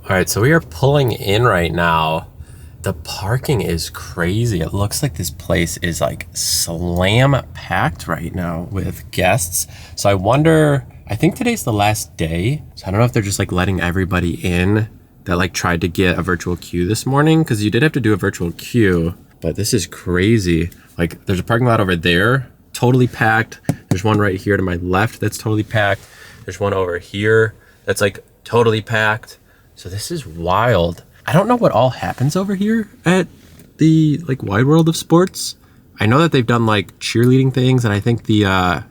All right, so we are pulling in right now. The parking is crazy. It looks like this place is like slam packed right now with guests. So I wonder, I think today's the last day. So I don't know if they're just like letting everybody in that like tried to get a virtual queue this morning, because you did have to do a virtual queue, but this is crazy. Like there's a parking lot over there, totally packed. There's one right here to my left that's totally packed. There's one over here that's like totally packed. So this is wild. I don't know what all happens over here at the like Wide World of Sports. I know that they've done like cheerleading things, and I think the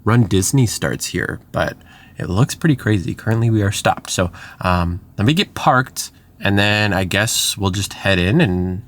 Run Disney starts here, but it looks pretty crazy. Currently we are stopped. So let me get parked, and then I guess we'll just head in and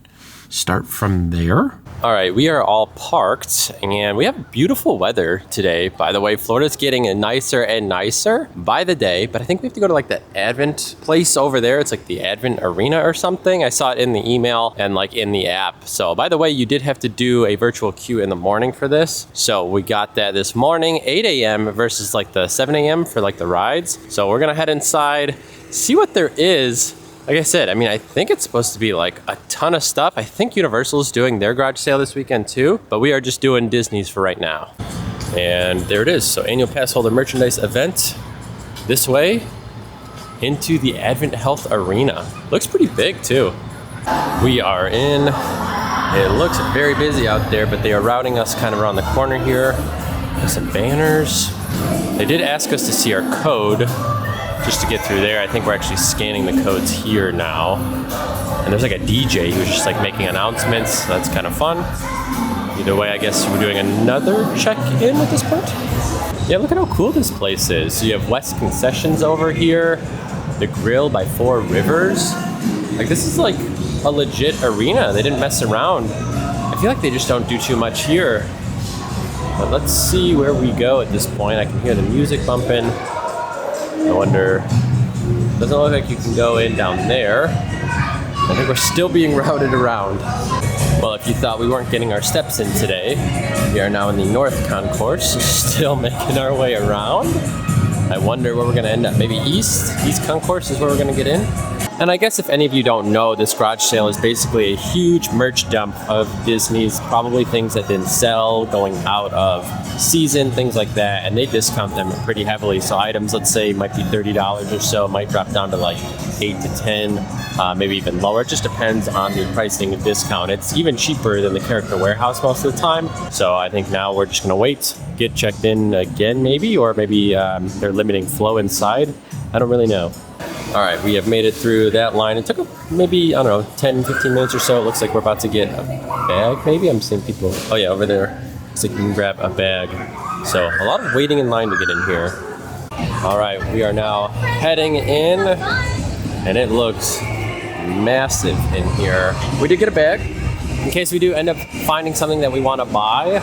start from there. All right, we are all parked and we have beautiful weather today. By the way, Florida's getting nicer and nicer by the day, but I think we have to go to like the Advent place over there. It's like the Advent Arena or something. I saw it in the email and like in the app. So by the way, you did have to do a virtual queue in the morning for this. So we got that this morning, 8 a.m. versus like the 7 a.m. for like the rides. So we're gonna head inside, see what there is. Like I said, I mean, I think it's supposed to be like a ton of stuff. I think Universal is doing their garage sale this weekend too, but we are just doing Disney's for right now. And there it is. So annual pass holder merchandise event this way into the Advent Health Arena. Looks pretty big too. We are in. It looks very busy out there, but they are routing us kind of around the corner here. There's some banners. They did ask us to see our code just to get through there. I think we're actually scanning the codes here now. And there's like a DJ who's just like making announcements. So that's kind of fun. Either way, I guess we're doing another check-in at this point. Yeah, look at how cool this place is. So you have West Concessions over here, the Grill by Four Rivers. Like this is like a legit arena. They didn't mess around. I feel like they just don't do too much here. But let's see where we go at this point. I can hear the music bumping. I wonder, doesn't look like you can go in down there. I think we're still being routed around. Well, if you thought we weren't getting our steps in today, we are now in the North Concourse, still making our way around. I wonder where we're gonna end up. Maybe East Concourse is where we're gonna get in. And I guess if any of you don't know, this garage sale is basically a huge merch dump of Disney's, probably things that didn't sell, going out of season, things like that, and they discount them pretty heavily. So items, let's say, might be $30 or so, might drop down to like 8 to 10, maybe even lower. It just depends on the pricing and discount. It's even cheaper than the Character Warehouse most of the time. So I think now we're just gonna wait, get checked in again maybe, or maybe they're limiting flow inside. I don't really know. All right, we have made it through that line. It took maybe, I don't know, 10, 15 minutes or so. It looks like we're about to get a bag, maybe? I'm seeing people. Oh yeah, over there. Looks like you can grab a bag. So a lot of waiting in line to get in here. All right, we are now heading in, and it looks massive in here. We did get a bag, in case we do end up finding something that we want to buy.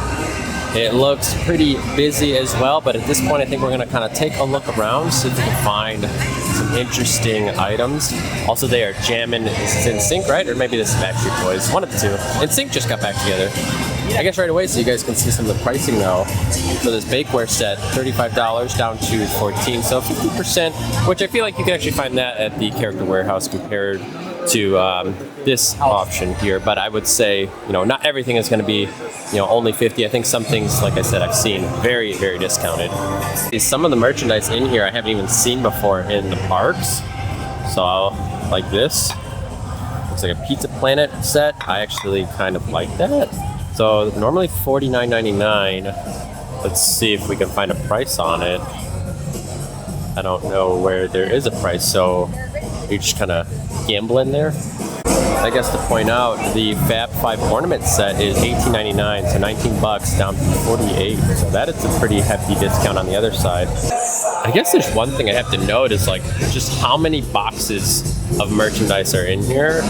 It looks pretty busy as well, but at this point I think we're gonna kind of take a look around, see if we can find some interesting items. Also, they are jamming. This is NSYNC, right? Or maybe this is Backstreet Boys. One of the two. NSYNC just got back together. I guess right away, so you guys can see some of the pricing now. So this bakeware set, $35 down to $14, so 50%, which I feel like you can actually find that at the Character Warehouse compared to this option here. But I would say, not everything is going to be, only 50. I think some things, like I said, I've seen very, very discounted. Some of the merchandise in here I haven't even seen before in the parks. So like this, looks like a Pizza Planet set. I actually kind of like that. So normally $49.99. Let's see if we can find a price on it. I don't know where there is a price, so you're just kind of gambling there. I guess to point out, the Fab 5 ornament set is $18.99, so $19 down from $48. So that is a pretty hefty discount on the other side. I guess there's one thing I have to note is like just how many boxes of merchandise are in here.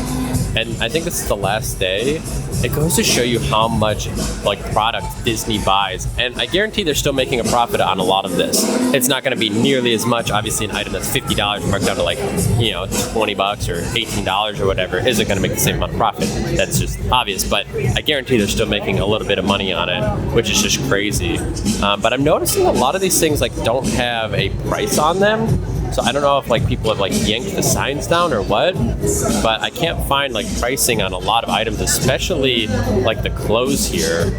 And I think this is the last day. It goes to show you how much like product Disney buys. And I guarantee they're still making a profit on a lot of this. It's not gonna be nearly as much. Obviously an item that's $50 marked down to like, $20 or $18 or whatever isn't gonna make the same amount of profit. That's just obvious, but I guarantee they're still making a little bit of money on it, which is just crazy. But I'm noticing a lot of these things like don't have a price on them. So I don't know if like people have like yanked the signs down or what, but I can't find like pricing on a lot of items, especially like the clothes here.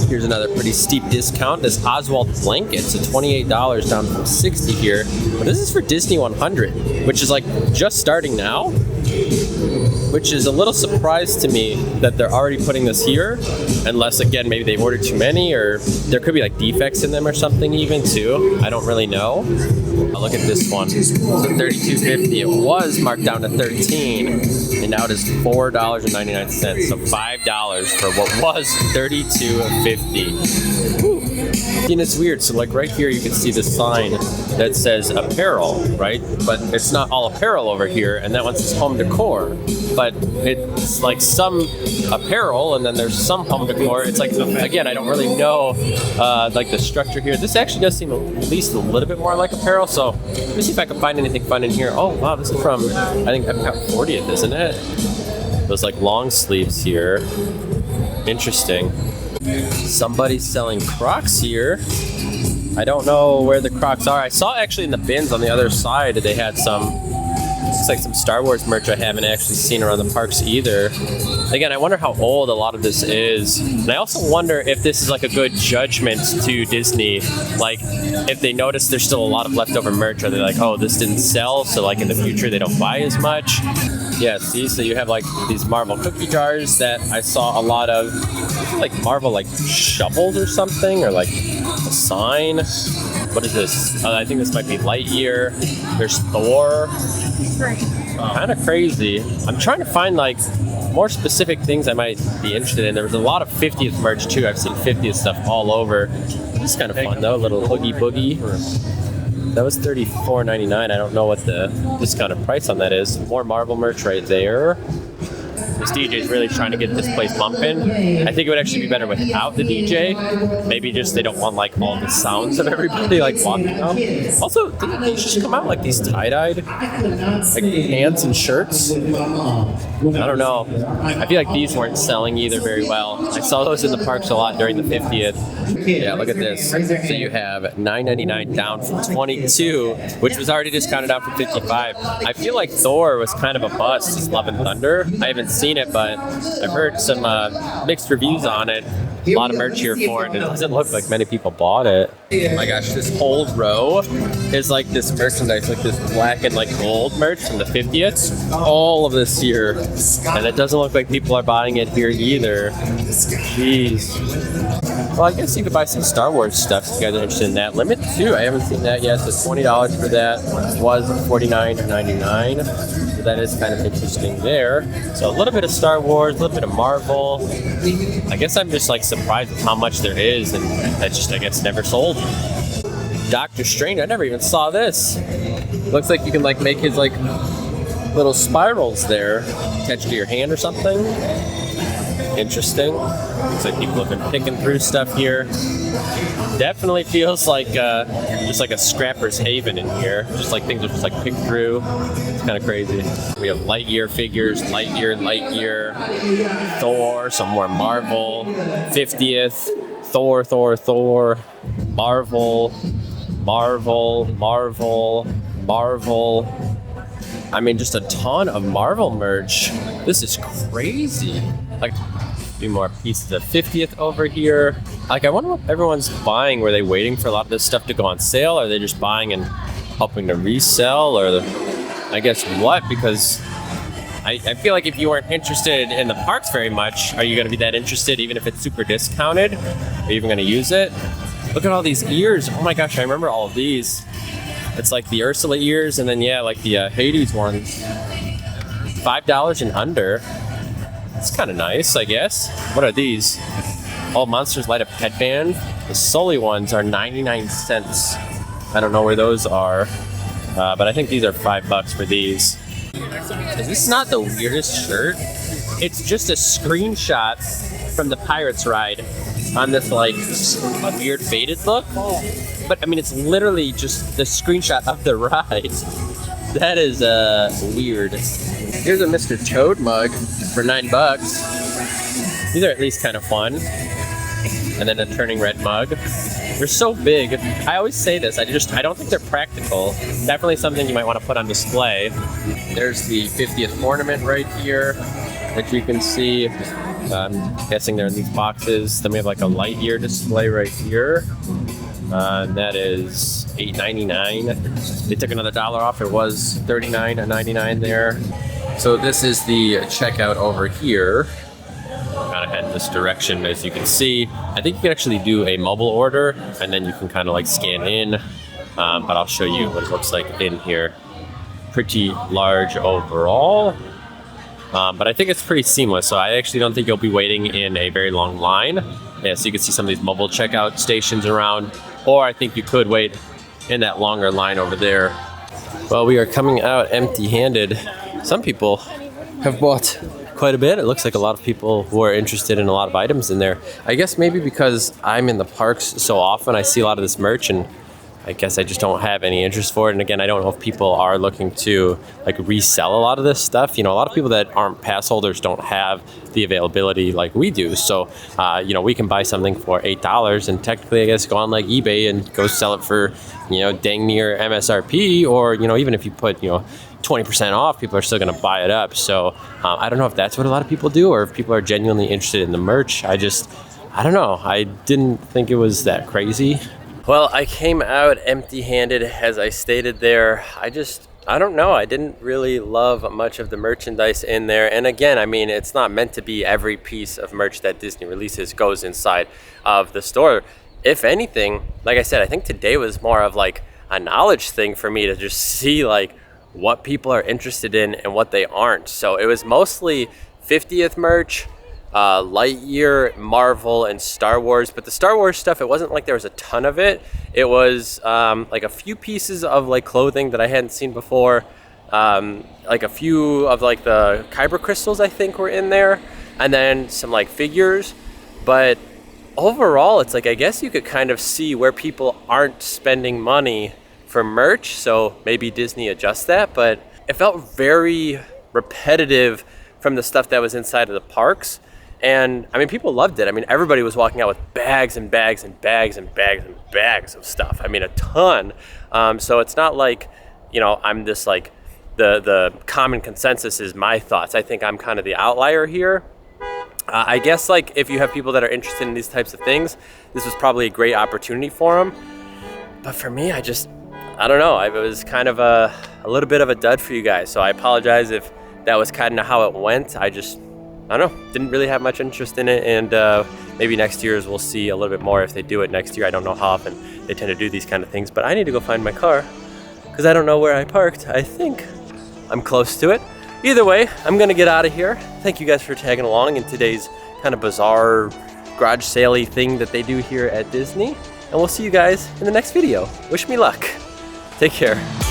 Here's another pretty steep discount. This Oswald blanket, so $28 down from $60 here. But this is for Disney 100, which is like just starting now, which is a little surprise to me that they're already putting this here, unless again maybe they ordered too many, or there could be like defects in them or something even too. I don't really know. I'll look at this one. So $32.50. It was marked down to $13, and now it is $4.99. So $5 for what was $32.50. And it's weird. So like right here, you can see the sign that says apparel, right? But it's not all apparel over here, and that one says home decor. But it's like some apparel, and then there's some home decor. It's like, again, I don't really know like the structure here. This actually does seem at least a little bit more like apparel. So let me see if I can find anything fun in here. Oh wow, this is from I think Epcot 40th, isn't it? Those like long sleeves here. Interesting. Somebody's selling Crocs here. I don't know where the Crocs are. I saw actually in the bins on the other side that they had some, looks like some Star Wars merch I haven't actually seen around the parks either. Again, I wonder how old a lot of this is. And I also wonder if this is like a good judgment to Disney. Like if they notice there's still a lot of leftover merch, are they like, oh, this didn't sell, so like in the future they don't buy as much? Yeah, see, so you have like these Marvel cookie jars that I saw a lot of, like Marvel like shovels or something, or like a sign. What is this? I think this might be Lightyear. There's Thor. Kind of crazy. I'm trying to find like more specific things I might be interested in. There was a lot of 50th merch too. I've seen 50th stuff all over. This is kind of fun though, a little Oogie Boogie. That was $34.99. I don't know what the discounted price on that is. More Marvel merch right there. This DJ is really trying to get this place bumping. I think it would actually be better without the DJ. Maybe just they don't want like all the sounds of everybody like walking out. Also, didn't they just come out like these tie-dyed like pants and shirts? I don't know. I feel like these weren't selling either very well. I saw those in the parks a lot during the 50th. Yeah, look at this. So you have $9.99 down from $22, which was already discounted out from $55. I feel like Thor was kind of a bust. It's Love and Thunder. I haven't seen it, but I've heard some mixed reviews on it. A lot of merch here for it, and it doesn't look like many people bought it. Oh my gosh, this whole row is like this merchandise, like this black and like gold merch from the 50th. All of this here, and it doesn't look like people are buying it here either. Jeez. Well, I guess you could buy some Star Wars stuff if you guys are interested in that. Limit 2, I haven't seen that yet, so $20 for that. It was $49.99. So that is kind of interesting there. So a little bit of Star Wars, a little bit of Marvel. I guess I'm just like surprised with how much there is, and that just, I guess, never sold. Doctor Strange, I never even saw this. Looks like you can like make his like little spirals there attached to your hand or something. Interesting. Looks like people have been picking through stuff here. Definitely feels like just like a scrapper's haven in here. Just like things are just like picked through. It's kind of crazy. We have Lightyear figures, Lightyear, Thor, some more Marvel, 50th, Thor, Marvel. I mean, just a ton of Marvel merch. This is crazy. Like, a few more pieces of 50th over here. Like, I wonder what everyone's buying. Were they waiting for a lot of this stuff to go on sale? Are they just buying and hoping to resell? Or I guess what? Because I feel like if you weren't interested in the parks very much, are you going to be that interested even if it's super discounted? Are you even going to use it? Look at all these ears. Oh my gosh, I remember all of these. It's like the Ursula ears, and then yeah, like the Hades ones. $5 and under. It's kind of nice, I guess. What are these? All Monsters Light Up headband. The Sully ones are 99 cents. I don't know where those are, but I think these are $5 for these. Is this not the weirdest shirt? It's just a screenshot from the Pirates ride on this like weird faded look. But I mean, it's literally just the screenshot of the ride. That is weird. Here's a Mr. Toad mug for $9. These are at least kind of fun. and then a turning red mug. They're so big. I always say this, I don't think they're practical. Definitely something you might want to put on display. There's the 50th ornament right here that you can see. I'm guessing they're in these boxes. Then we have like a light year display right here. And that is $8.99. They took another $1 off. It was $39.99 there. So this is the checkout over here. Kind of head in this direction, as you can see. I think you can actually do a mobile order, and then you can kind of like scan in. But I'll show you what it looks like in here. Pretty large overall. But I think it's pretty seamless, so I actually don't think you'll be waiting in a very long line. Yeah, so you can see some of these mobile checkout stations around, or I think you could wait in that longer line over there. Well, we are coming out empty-handed. Some people have bought quite a bit. It looks like a lot of people who are interested in a lot of items in there. I guess maybe because I'm in the parks so often, I see a lot of this merch, and I guess I just don't have any interest for it. And again, I don't know if people are looking to like resell a lot of this stuff. You know, a lot of people that aren't pass holders don't have the availability like we do. So, you know, we can buy something for $8 and technically, I guess, go on like eBay and go sell it for, you know, dang near MSRP. Or, you know, even if you put, you know, 20% off, people are still going to buy it up. So I don't know if that's what a lot of people do, or if people are genuinely interested in the merch. I don't know. I didn't think it was that crazy. Well, I came out empty-handed, as I stated there. I don't know. I didn't really love much of the merchandise in there. And again, I mean, it's not meant to be every piece of merch that Disney releases goes inside of the store. If anything, like I said, I think today was more of like a knowledge thing for me to just see like what people are interested in and what they aren't. So it was mostly 50th merch, Lightyear, Marvel, and Star Wars. But the Star Wars stuff, it wasn't like there was a ton of it. It was like a few pieces of like clothing that I hadn't seen before. Like a few of like the Kyber crystals, I think, were in there. And then some like figures. But overall, it's like, I guess you could kind of see where people aren't spending money for merch. So maybe Disney adjusts that. But it felt very repetitive from the stuff that was inside of the parks. And I mean, people loved it. I mean, everybody was walking out with bags and bags and bags and bags and bags of stuff. I mean, a ton. So it's not like, you know, I'm this like, the common consensus is my thoughts. I think I'm kind of the outlier here. I guess like if you have people that are interested in these types of things, this was probably a great opportunity for them. But for me, I don't know. It was kind of a little bit of a dud for you guys. So I apologize if that was kind of how it went. I don't know, didn't really have much interest in it, and maybe next year's we'll see a little bit more if they do it next year. I don't know how often they tend to do these kind of things, but I need to go find my car because I don't know where I parked. I think I'm close to it. Either way, I'm gonna get out of here. Thank you guys for tagging along in today's kind of bizarre garage sale-y thing that they do here at Disney, and we'll see you guys in the next video. Wish me luck. Take care.